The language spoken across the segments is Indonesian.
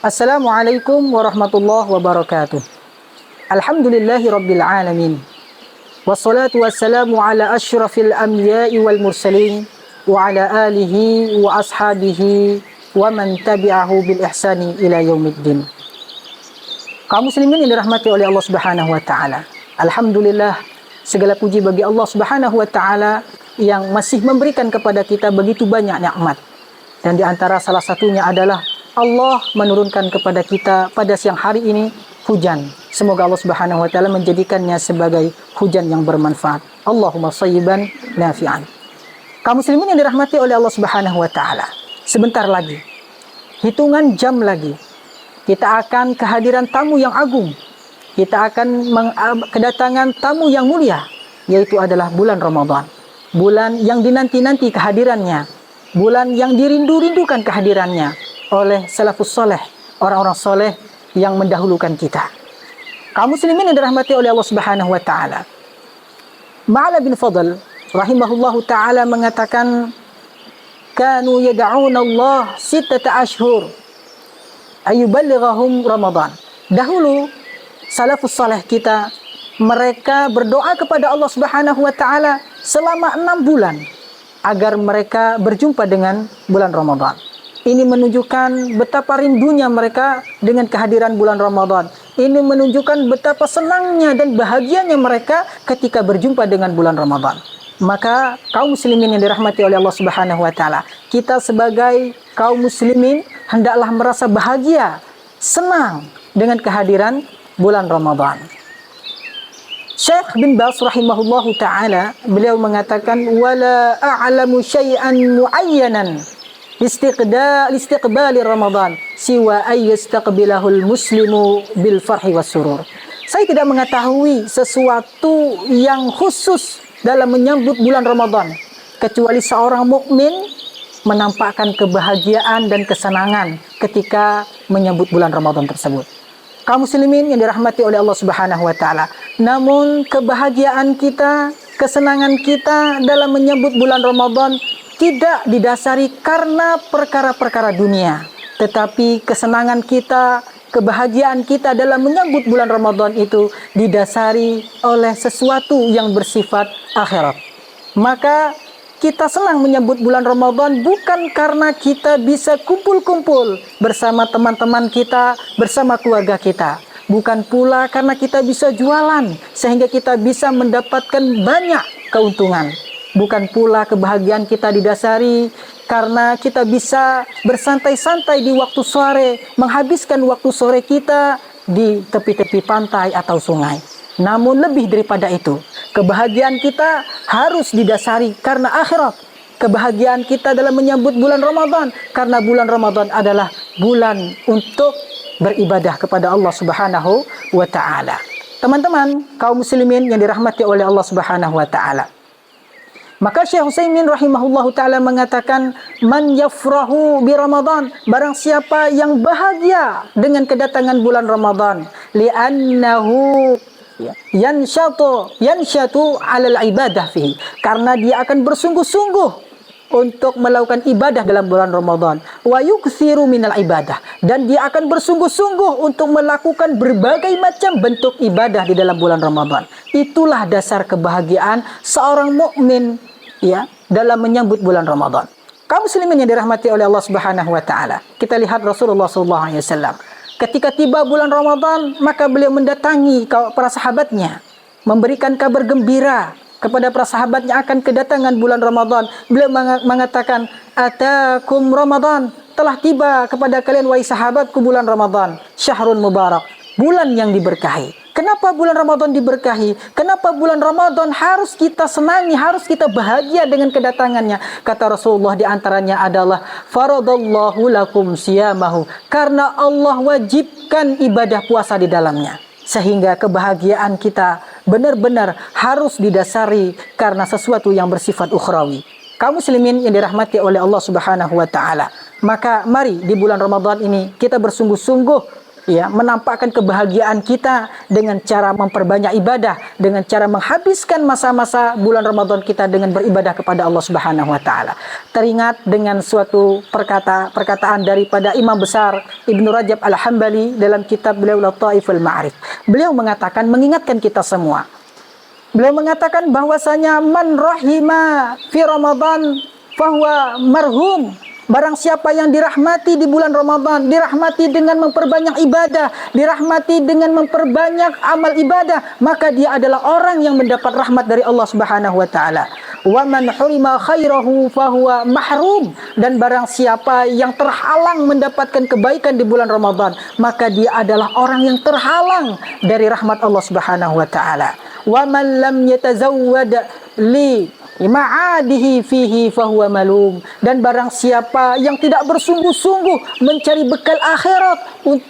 Assalamualaikum warahmatullahi wabarakatuh. Alhamdulillahi rabbil alamin. Wassalatu wassalamu ala asyrafil anbiya'i wal mursalin wa ala alihi wa ashabihi wa man tabi'ahu bil ihsani ila yaumiddin. Kaum muslimin yang dirahmati oleh Allah Subhanahu wa taala. Alhamdulillah, segala puji bagi Allah Subhanahu wa taala yang masih memberikan kepada kita begitu banyak nikmat. Dan di antara salah satunya adalah Allah menurunkan kepada kita pada siang hari ini hujan. Semoga Allah Subhanahu wa taala menjadikannya sebagai hujan yang bermanfaat. Allahumma shayyiban nafi'an. Kaum muslimin yang dirahmati oleh Allah Subhanahu wa taala. Sebentar lagi, hitungan jam lagi, kita akan kehadiran tamu yang agung. Kita akan kedatangan tamu yang mulia, yaitu adalah bulan Ramadan. Bulan yang dinanti-nanti kehadirannya. Bulan yang dirindu-rindukan kehadirannya oleh salafus soleh, orang-orang soleh yang mendahulukan kita. Kaum muslimin yang dirahmati oleh Allah Subhanahu wa taala. Ma'ala bin Fadl rahimahullahu taala mengatakan, kanu yad'una Allah sittata ashhur ayuballighahum Ramadan. Dahulu salafus soleh kita, mereka berdoa kepada Allah Subhanahu wa taala selama 6 bulan agar mereka berjumpa dengan bulan Ramadan. Ini menunjukkan betapa rindunya mereka dengan kehadiran bulan Ramadan. Ini menunjukkan betapa senangnya dan bahagianya mereka ketika berjumpa dengan bulan Ramadan. Maka kaum muslimin yang dirahmati oleh Allah Subhanahu wa taala, kita sebagai kaum muslimin hendaklah merasa bahagia, senang dengan kehadiran bulan Ramadan. Syekh bin Baz rahimahullahu taala, beliau mengatakan, wala a'lamu syai'an muayyanan istiqbali Ramadan siwa ayyastaqbilahul muslimu bil farhi was surur. Saya tidak mengetahui sesuatu yang khusus dalam menyambut bulan Ramadan kecuali seorang mukmin menampakkan kebahagiaan dan kesenangan ketika menyambut bulan Ramadan tersebut. Kaum muslimin yang dirahmati oleh Allah Subhanahu wa taala, namun kebahagiaan kita, kesenangan kita dalam menyambut bulan Ramadan tidak didasari karena perkara-perkara dunia, tetapi kesenangan kita, kebahagiaan kita dalam menyambut bulan Ramadan itu didasari oleh sesuatu yang bersifat akhirat. Maka kita senang menyambut bulan Ramadan bukan karena kita bisa kumpul-kumpul bersama teman-teman kita, bersama keluarga kita. Bukan pula karena kita bisa jualan sehingga kita bisa mendapatkan banyak keuntungan. Bukan pula kebahagiaan kita didasari karena kita bisa bersantai-santai di waktu sore, menghabiskan waktu sore kita di tepi-tepi pantai atau sungai. Namun lebih daripada itu, kebahagiaan kita harus didasari karena akhirat. Kebahagiaan kita dalam menyambut bulan Ramadan karena bulan Ramadan adalah bulan untuk beribadah kepada Allah Subhanahu wa taala. Teman-teman, kaum muslimin yang dirahmati oleh Allah Subhanahu wa taala. Maka Syekh Utsaimin rahimahullahu taala mengatakan, man yafrahu bi Ramadan, barang siapa yang bahagia dengan kedatangan bulan Ramadan, li'annahu yanshatu 'alal ibadah fihi, karena dia akan bersungguh-sungguh untuk melakukan ibadah dalam bulan Ramadan, wa yukthiru minal ibadah, dan dia akan bersungguh-sungguh untuk melakukan berbagai macam bentuk ibadah di dalam bulan Ramadan. Itulah dasar kebahagiaan seorang mukmin dalam menyambut bulan Ramadan. Kaum muslimin yang dirahmati oleh Allah Subhanahu wa taala, kita lihat Rasulullah sallallahu alaihi wasallam ketika tiba bulan Ramadan, maka beliau mendatangi para sahabatnya, memberikan kabar gembira kepada para sahabatnya akan kedatangan bulan Ramadan. Beliau mengatakan, atakum Ramadan, telah tiba kepada kalian wahai sahabatku bulan Ramadan, syahrun mubarak, bulan yang diberkahi. Kenapa bulan Ramadan diberkahi? Kenapa bulan Ramadan harus kita senangi, harus kita bahagia dengan kedatangannya? Kata Rasulullah, di antaranya adalah faradallahu lakum siyamahu, karena Allah wajibkan ibadah puasa di dalamnya. Sehingga kebahagiaan kita benar-benar harus didasari karena sesuatu yang bersifat ukhrawi. Kaum muslimin yang dirahmati oleh Allah Subhanahu wa taala, maka mari di bulan Ramadan ini kita bersungguh-sungguh ya, menampakkan kebahagiaan kita dengan cara memperbanyak ibadah, dengan cara menghabiskan masa-masa bulan Ramadan kita dengan beribadah kepada Allah Subhanahu wa taala. Teringat dengan suatu perkataan daripada Imam besar Ibnu Rajab Al-Hambali dalam kitab beliau Lataiful Ma'arif. Beliau mengatakan, mengingatkan kita semua. Beliau mengatakan bahwasanya man rahima fi Ramadan fahuwa marhum. Barang siapa yang dirahmati di bulan Ramadan, dirahmati dengan memperbanyak ibadah, dirahmati dengan memperbanyak amal ibadah, maka dia adalah orang yang mendapat rahmat dari Allah Subhanahu wa taala. Wa man hurima khairahu fahuwa mahrum. Dan barang siapa yang terhalang mendapatkan kebaikan di bulan Ramadan, maka dia adalah orang yang terhalang dari rahmat Allah Subhanahu wa taala. Wa man lam yatazawwad li ma'adihi fihi fahuwa malum. Dan barang siapa yang tidak bersungguh-sungguh mencari bekal akhirat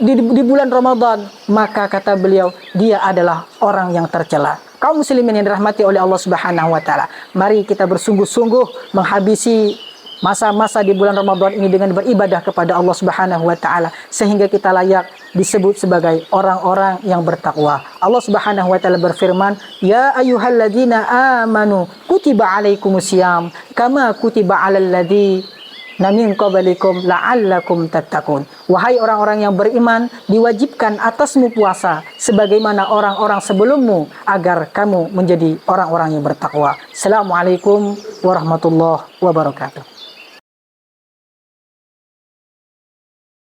di bulan Ramadan, maka kata beliau, dia adalah orang yang tercela. Kaum muslimin yang dirahmati oleh Allah Subhanahu wa taala, mari kita bersungguh-sungguh menghabisi masa-masa di bulan Ramadan ini dengan beribadah kepada Allah Subhanahu wa taala, sehingga kita layak disebut sebagai orang-orang yang bertakwa. Allah Subhanahu wa taala berfirman, "Ya ayyuhalladzina amanu kutiba alaikumusiyam kama kutiba alal ladzina min qablikum la'allakum tattaqun." Wahai orang-orang yang beriman, diwajibkan atasmu puasa sebagaimana orang-orang sebelummu agar kamu menjadi orang-orang yang bertakwa. Assalamualaikum warahmatullahi wabarakatuh.